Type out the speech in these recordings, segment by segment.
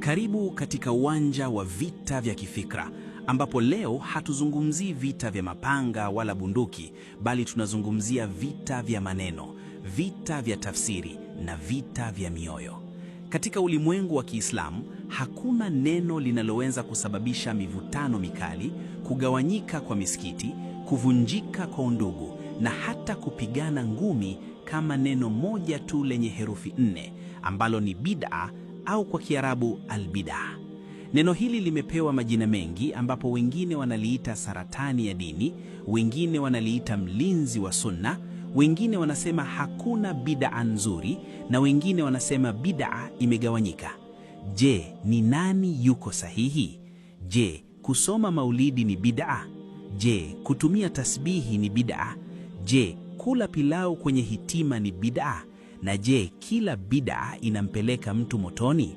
Karibu katika uwanja wa vita vya kifikra, ambapo leo hatuzungumzii vita vya mapanga wala bunduki, bali tunazungumzia vita vya maneno, vita vya tafsiri na vita vya mioyo. Katika ulimwengu wa Kiislamu, hakuna neno linaloweza kusababisha mivutano mikali, kugawanyika kwa misikiti, kuvunjika kwa undugu na hata kupigana ngumi kama neno moja tu lenye herufi 4 ambalo ni bid'a au kwa Kiarabu al-bid'a. Neno hili limepewa majina mengi, ambapo wengine wanaliita saratani ya dini, wengine wanaliita mlinzi wa sunna, wengine wanasema hakuna bid'a nzuri, na wengine wanasema bid'a imegawanyika. Je, ni nani yuko sahihi? Je, kusoma maulidi ni bid'a? Je, kutumia tasbihi ni bid'a? Je, kula pilau kwenye hitima ni bid'a? Na je, kila bid'a inampeleka mtu motoni?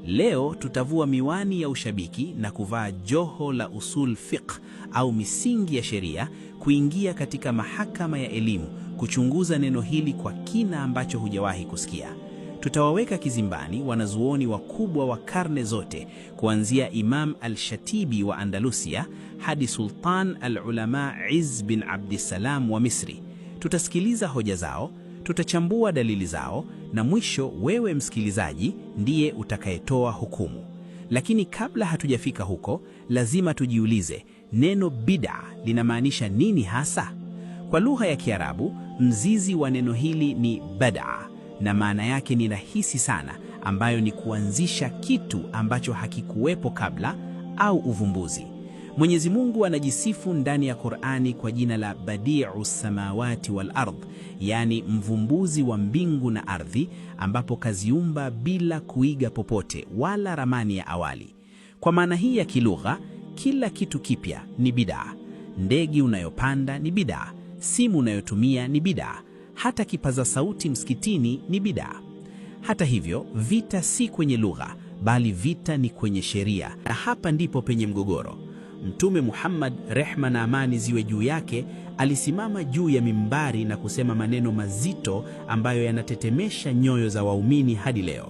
Leo tutavua miwani ya ushabiki na kuvaa joho la usul fiqh au misingi ya sheria, kuingia katika mahakama ya elimu, kuchunguza neno hili kwa kina ambacho hujawahi kusikia. Tutawaweka kizimbani wanazuoni wakubwa wa karne zote, kuanzia Imam al-Shatibi wa Andalusia hadi Sultan al-Ulama Izz bin Abdissalam wa Misri. Tutasikiliza hoja zao, tutachambua dalili zao, na mwisho wewe msikilizaji ndiye utakayetoa hukumu. Lakini kabla hatujafika huko, lazima tujiulize, neno bid'a linamaanisha nini hasa? Kwa lugha ya Kiarabu, mzizi wa neno hili ni bad'a, na maana yake ni rahisi sana, ambayo ni kuanzisha kitu ambacho hakikuwepo kabla au uvumbuzi. Mwenyezi Mungu anajisifu ndani ya Qur'ani kwa jina la Badi'us Samawati wal Ardh, yani mvumbuzi wa mbingu na ardhi, ambapo kaziumba bila kuiga popote wala ramani ya awali. Kwa maana hii ya kilugha, kila kitu kipya ni bid'a. Ndege unayopanda ni bid'a, simu unayotumia ni bid'a, hata kipaza sauti msikitini ni bid'a. Hata hivyo, vita si kwenye lugha, bali vita ni kwenye sheria, na hapa ndipo penye mgogoro. Mtume Muhammad, rehma na amani ziwe juu yake, alisimama juu ya mimbari na kusema maneno mazito ambayo yanatetemesha nyoyo za waumini hadi leo.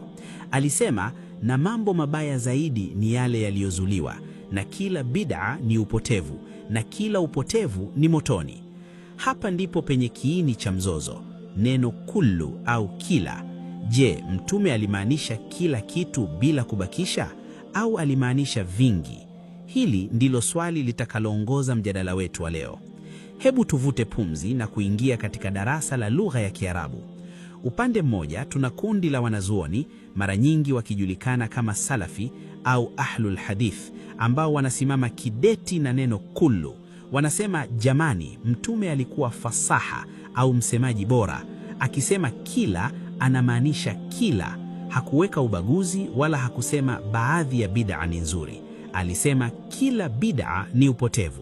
Alisema, na mambo mabaya zaidi ni yale yaliyozuliwa, na kila bid'a ni upotevu, na kila upotevu ni motoni. Hapa ndipo penye kiini cha mzozo, neno kullu au kila. Je, Mtume alimaanisha kila kitu bila kubakisha, au alimaanisha vingi? Hili ndilo swali litakaloongoza mjadala wetu wa leo. Hebu tuvute pumzi na kuingia katika darasa la lugha ya Kiarabu. Upande mmoja tuna kundi la wanazuoni, mara nyingi wakijulikana kama Salafi au Ahlul Hadith, ambao wanasimama kideti na neno kullu. Wanasema, jamani, Mtume alikuwa fasaha au msemaji bora. Akisema kila, anamaanisha kila. Hakuweka ubaguzi wala hakusema baadhi ya bid'a ni nzuri. Alisema kila bid'a ni upotevu.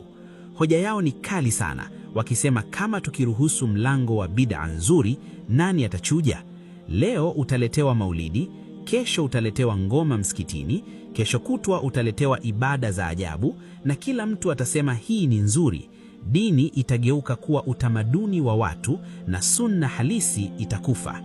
Hoja yao ni kali sana, wakisema kama tukiruhusu mlango wa bid'a nzuri, nani atachuja? Leo utaletewa maulidi, kesho utaletewa ngoma msikitini, kesho kutwa utaletewa ibada za ajabu, na kila mtu atasema hii ni nzuri. Dini itageuka kuwa utamaduni wa watu na sunna halisi itakufa.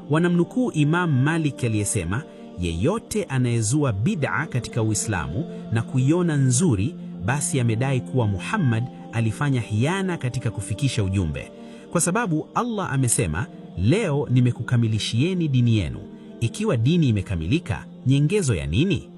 Wanamnukuu Imam Malik aliyesema, yeyote anayezua bid'a katika Uislamu na kuiona nzuri, basi amedai kuwa Muhammad alifanya hiana katika kufikisha ujumbe. Kwa sababu Allah amesema, leo nimekukamilishieni dini yenu. Ikiwa dini imekamilika, nyengezo ya nini?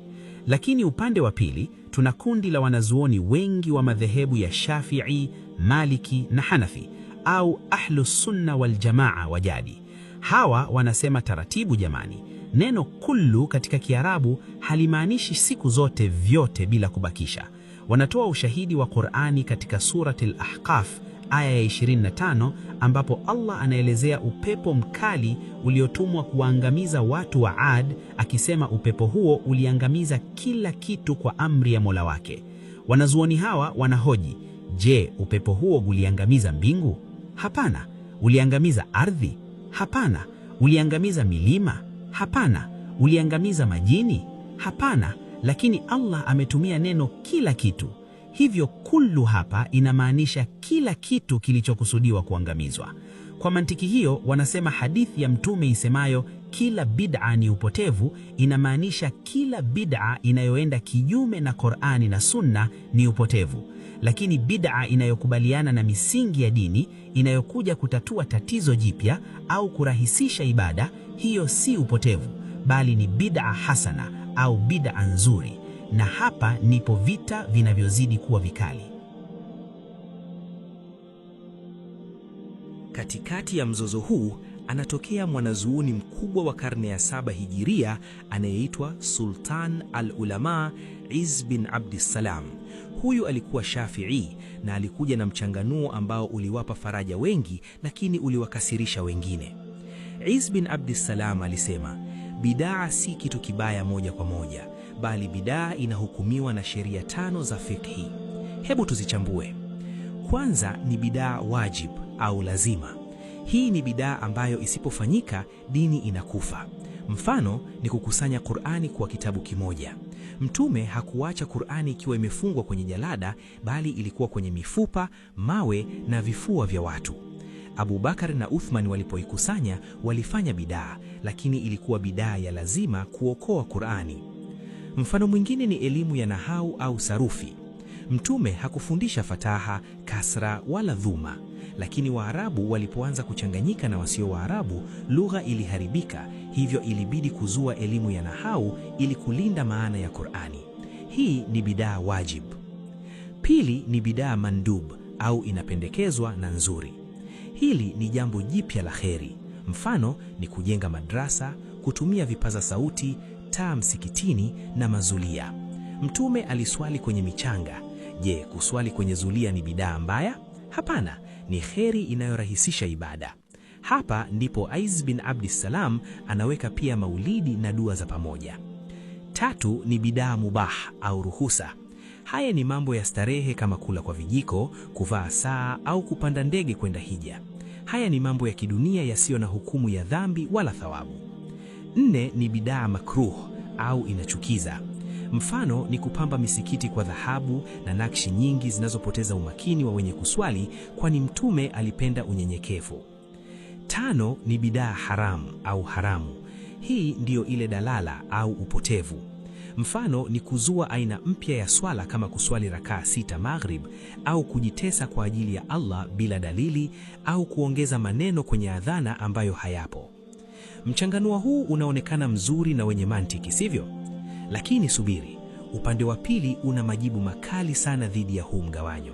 Lakini upande wa pili tuna kundi la wanazuoni wengi wa madhehebu ya Shafi'i, Maliki na Hanafi au Ahlus Sunna wal Jamaa wa jadi. Hawa wanasema taratibu jamani, neno kullu katika Kiarabu halimaanishi siku zote vyote bila kubakisha. Wanatoa ushahidi wa Qur'ani katika Surat al-Ahqaf aya ya 25, ambapo Allah anaelezea upepo mkali uliotumwa kuwaangamiza watu wa Ad, akisema upepo huo uliangamiza kila kitu kwa amri ya Mola wake. Wanazuoni hawa wanahoji, je, upepo huo uliangamiza mbingu? Hapana. Uliangamiza ardhi? Hapana. Uliangamiza milima? Hapana. Uliangamiza majini? Hapana. Lakini Allah ametumia neno kila kitu. Hivyo kullu hapa inamaanisha kila kitu kilichokusudiwa kuangamizwa. Kwa mantiki hiyo, wanasema hadithi ya Mtume isemayo kila bid'a ni upotevu, inamaanisha kila bid'a inayoenda kinyume na Qur'ani na Sunna ni upotevu. Lakini bid'a inayokubaliana na misingi ya dini, inayokuja kutatua tatizo jipya au kurahisisha ibada, hiyo si upotevu, bali ni bid'a hasana au bid'a nzuri. Na hapa ndipo vita vinavyozidi kuwa vikali. Katikati ya mzozo huu anatokea mwanazuoni mkubwa wa karne ya 7 Hijiria anayeitwa Sultan al-Ulama Izz bin Abdissalam. Huyu alikuwa Shafi'i na alikuja na mchanganuo ambao uliwapa faraja wengi, lakini uliwakasirisha wengine. Izz bin Abdissalam alisema, bidaa si kitu kibaya moja kwa moja, bali bidaa inahukumiwa na sheria 5 za fiqhi. Hebu tuzichambue. Kwanza ni bidaa wajib au lazima. Hii ni bidaa ambayo isipofanyika dini inakufa. Mfano ni kukusanya Qur'ani kwa kitabu kimoja. Mtume hakuacha Qur'ani ikiwa imefungwa kwenye jalada, bali ilikuwa kwenye mifupa, mawe na vifua vya watu. Abu Bakar na Uthman walipoikusanya walifanya bidaa, lakini ilikuwa bidaa ya lazima kuokoa Qur'ani. Mfano mwingine ni elimu ya nahau au sarufi. Mtume hakufundisha fataha, kasra wala dhuma, lakini Waarabu walipoanza kuchanganyika na wasio Waarabu, lugha iliharibika, hivyo ilibidi kuzua elimu ya nahau ili kulinda maana ya Qur'ani. Hii ni bidaa wajib. Pili ni bidaa mandub au inapendekezwa na nzuri. Hili ni jambo jipya la kheri. Mfano ni kujenga madrasa, kutumia vipaza sauti, taa msikitini na mazulia. Mtume aliswali kwenye michanga. Je, kuswali kwenye zulia ni bidaa mbaya? Hapana, ni kheri inayorahisisha ibada. Hapa ndipo Izz bin Abdissalam anaweka pia maulidi na dua za pamoja. Tatu ni bidaa mubah au ruhusa. Haya ni mambo ya starehe kama kula kwa vijiko, kuvaa saa au kupanda ndege kwenda hija. Haya ni mambo ya kidunia yasiyo na hukumu ya dhambi wala thawabu. 4 ni bidaa makruh au inachukiza. Mfano ni kupamba misikiti kwa dhahabu na nakshi nyingi zinazopoteza umakini wa wenye kuswali, kwani Mtume alipenda unyenyekevu. 5 ni bidaa haramu au haramu. Hii ndiyo ile dalala au upotevu. Mfano ni kuzua aina mpya ya swala kama kuswali rakaa 6 maghrib, au kujitesa kwa ajili ya Allah bila dalili, au kuongeza maneno kwenye adhana ambayo hayapo. Mchanganuo huu unaonekana mzuri na wenye mantiki, sivyo? Lakini subiri, upande wa pili una majibu makali sana dhidi ya huu mgawanyo.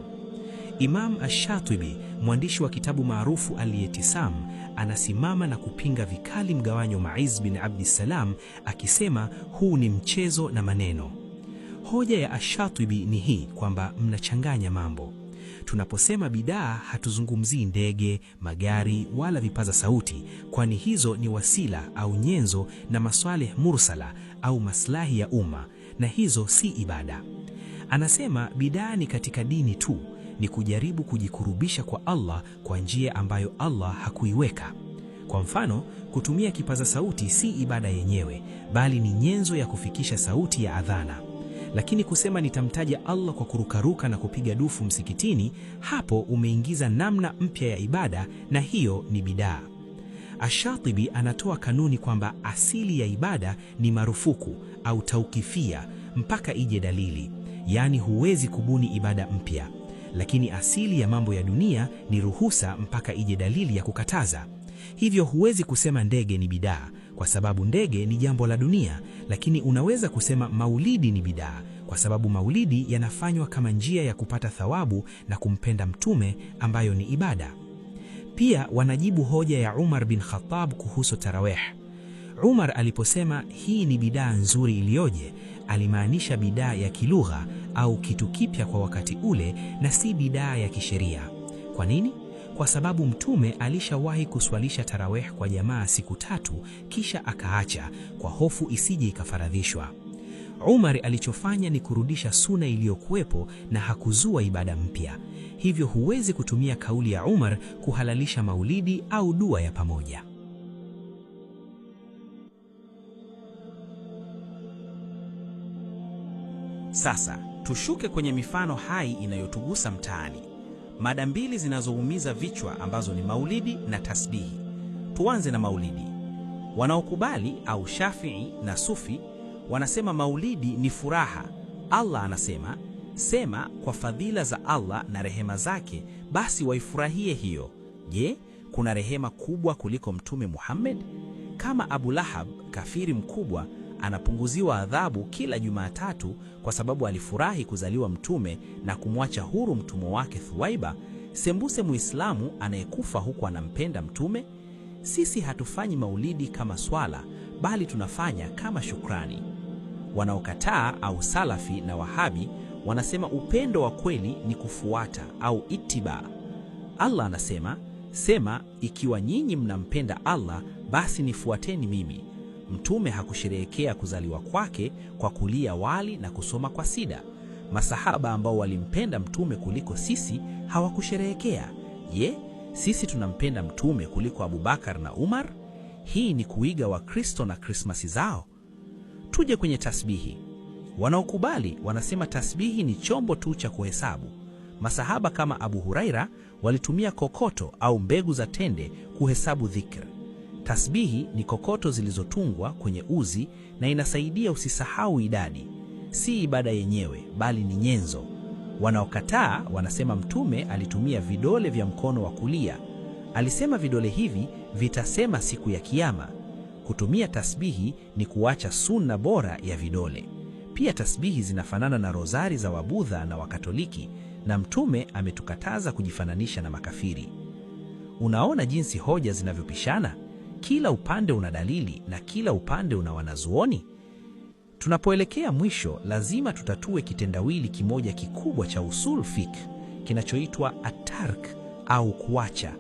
Imam Ash-Shatibi, mwandishi wa kitabu maarufu Al-I'tisam, anasimama na kupinga vikali mgawanyo wa Izz bin Abdissalam, akisema huu ni mchezo na maneno. Hoja ya Ash-Shatibi ni hii kwamba mnachanganya mambo. Tunaposema bidaa hatuzungumzii ndege, magari wala vipaza sauti, kwani hizo ni wasila au nyenzo na masalih mursala au maslahi ya umma, na hizo si ibada. Anasema bidaa ni katika dini tu, ni kujaribu kujikurubisha kwa Allah kwa njia ambayo Allah hakuiweka. Kwa mfano, kutumia kipaza sauti si ibada yenyewe, bali ni nyenzo ya kufikisha sauti ya adhana. Lakini kusema nitamtaja Allah kwa kurukaruka na kupiga dufu msikitini, hapo umeingiza namna mpya ya ibada, na hiyo ni bidaa. Ash-Shatibi anatoa kanuni kwamba asili ya ibada ni marufuku au taukifia mpaka ije dalili, yaani huwezi kubuni ibada mpya. Lakini asili ya mambo ya dunia ni ruhusa mpaka ije dalili ya kukataza. Hivyo huwezi kusema ndege ni bidaa kwa sababu ndege ni jambo la dunia, lakini unaweza kusema maulidi ni bidaa kwa sababu maulidi yanafanywa kama njia ya kupata thawabu na kumpenda Mtume, ambayo ni ibada. Pia wanajibu hoja ya Umar bin Khattab kuhusu tarawih. Umar aliposema hii ni bidaa nzuri iliyoje, alimaanisha bidaa ya kilugha au kitu kipya kwa wakati ule, na si bidaa ya kisheria. Kwa nini? Kwa sababu Mtume alishawahi kuswalisha tarawih kwa jamaa siku 3 kisha akaacha kwa hofu isije ikafaradhishwa. Umar alichofanya ni kurudisha suna iliyokuwepo na hakuzua ibada mpya. Hivyo huwezi kutumia kauli ya Umar kuhalalisha maulidi au dua ya pamoja. Sasa tushuke kwenye mifano hai inayotugusa mtaani. Mada 2 zinazoumiza vichwa ambazo ni maulidi na tasbihi. Tuanze na maulidi. Wanaokubali au Shafii na Sufi wanasema maulidi ni furaha. Allah anasema, sema kwa fadhila za Allah na rehema zake basi waifurahie hiyo. Je, kuna rehema kubwa kuliko Mtume Muhammad? Kama Abu Lahab, kafiri mkubwa, anapunguziwa adhabu kila Jumatatu kwa sababu alifurahi kuzaliwa mtume na kumwacha huru mtumwa wake Thuwaiba, sembuse Muislamu anayekufa huku anampenda mtume? Sisi hatufanyi maulidi kama swala, bali tunafanya kama shukrani. Wanaokataa au Salafi na Wahabi wanasema upendo wa kweli ni kufuata au ittiba. Allah anasema, sema ikiwa nyinyi mnampenda Allah basi nifuateni mimi. Mtume hakusherehekea kuzaliwa kwake kwa kulia wali na kusoma kwa sida. Masahaba ambao walimpenda mtume kuliko sisi hawakusherehekea. Je, sisi tunampenda mtume kuliko Abubakar na Umar? Hii ni kuiga Wakristo na Krismasi zao. Tuje kwenye tasbihi. Wanaokubali wanasema tasbihi ni chombo tu cha kuhesabu. Masahaba kama Abu Huraira walitumia kokoto au mbegu za tende kuhesabu dhikr. Tasbihi ni kokoto zilizotungwa kwenye uzi na inasaidia usisahau idadi. Si ibada yenyewe, bali ni nyenzo. Wanaokataa wanasema mtume alitumia vidole vya mkono wa kulia. Alisema vidole hivi vitasema siku ya Kiyama. Kutumia tasbihi ni kuacha sunna bora ya vidole. Pia tasbihi zinafanana na rozari za Wabudha na Wakatoliki, na mtume ametukataza kujifananisha na makafiri. Unaona jinsi hoja zinavyopishana? Kila upande una dalili na kila upande una wanazuoni. Tunapoelekea mwisho, lazima tutatue kitendawili kimoja kikubwa cha usul fiqh kinachoitwa at-tark au kuacha.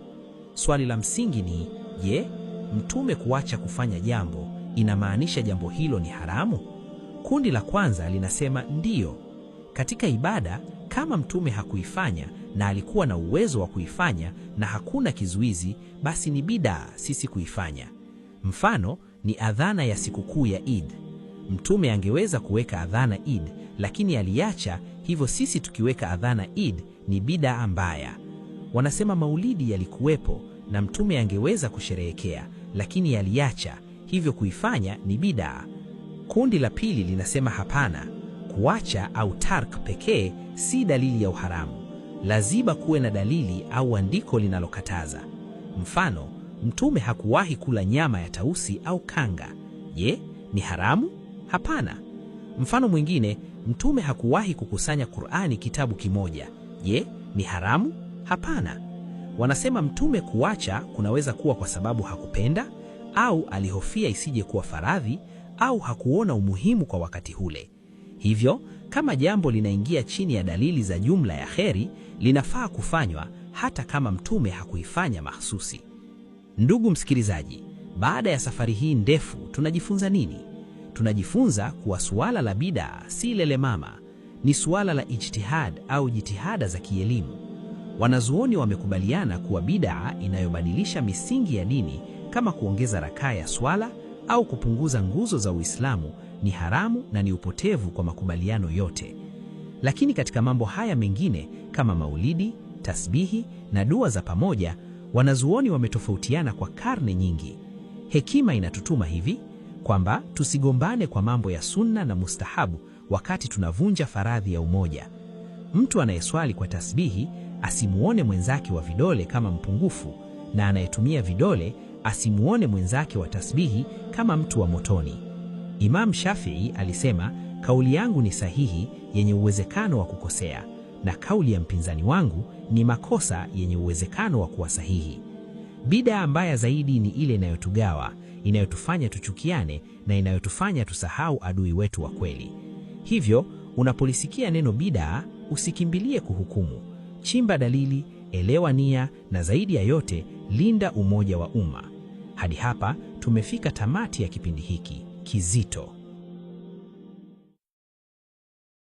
Swali la msingi ni, je, mtume kuacha kufanya jambo inamaanisha jambo hilo ni haramu? Kundi la kwanza linasema ndiyo. Katika ibada, kama mtume hakuifanya na alikuwa na uwezo wa kuifanya na hakuna kizuizi, basi ni bid'a sisi kuifanya. Mfano ni adhana ya sikukuu ya Eid. Mtume angeweza kuweka adhana Eid, lakini aliacha, hivyo sisi tukiweka adhana Eid ni bid'a mbaya. Wanasema maulidi yalikuwepo na mtume angeweza kusherehekea, lakini aliacha, hivyo kuifanya ni bid'a. Kundi la pili linasema hapana, kuacha au tark pekee si dalili ya uharamu. Lazima kuwe na dalili au andiko linalokataza. Mfano, mtume hakuwahi kula nyama ya tausi au kanga. Je, ni haramu? Hapana. Mfano mwingine, mtume hakuwahi kukusanya Qur'ani kitabu kimoja. Je, ni haramu? Hapana. Wanasema mtume kuacha kunaweza kuwa kwa sababu hakupenda, au alihofia isije kuwa faradhi, au hakuona umuhimu kwa wakati ule. Hivyo, kama jambo linaingia chini ya dalili za jumla ya kheri, linafaa kufanywa hata kama mtume hakuifanya mahsusi. Ndugu msikilizaji, baada ya safari hii ndefu tunajifunza nini? Tunajifunza kuwa suala la bid'a si lelemama, ni suala la ijtihad au jitihada za kielimu. Wanazuoni wamekubaliana kuwa bid'a inayobadilisha misingi ya dini kama kuongeza rakaa ya swala au kupunguza nguzo za Uislamu ni haramu na ni upotevu kwa makubaliano yote. Lakini katika mambo haya mengine kama maulidi, tasbihi na dua za pamoja, wanazuoni wametofautiana kwa karne nyingi. Hekima inatutuma hivi kwamba tusigombane kwa mambo ya sunna na mustahabu wakati tunavunja faradhi ya umoja. Mtu anayeswali kwa tasbihi asimuone mwenzake wa vidole kama mpungufu, na anayetumia vidole asimuone mwenzake wa tasbihi kama mtu wa motoni. Imam Shafii alisema, kauli yangu ni sahihi yenye uwezekano wa kukosea, na kauli ya mpinzani wangu ni makosa yenye uwezekano wa kuwa sahihi. Bid'a mbaya zaidi ni ile inayotugawa, inayotufanya tuchukiane na inayotufanya tusahau adui wetu wa kweli. Hivyo, unapolisikia neno bid'a, usikimbilie kuhukumu. Chimba dalili, elewa nia, na zaidi ya yote, linda umoja wa umma. Hadi hapa tumefika tamati ya kipindi hiki kizito.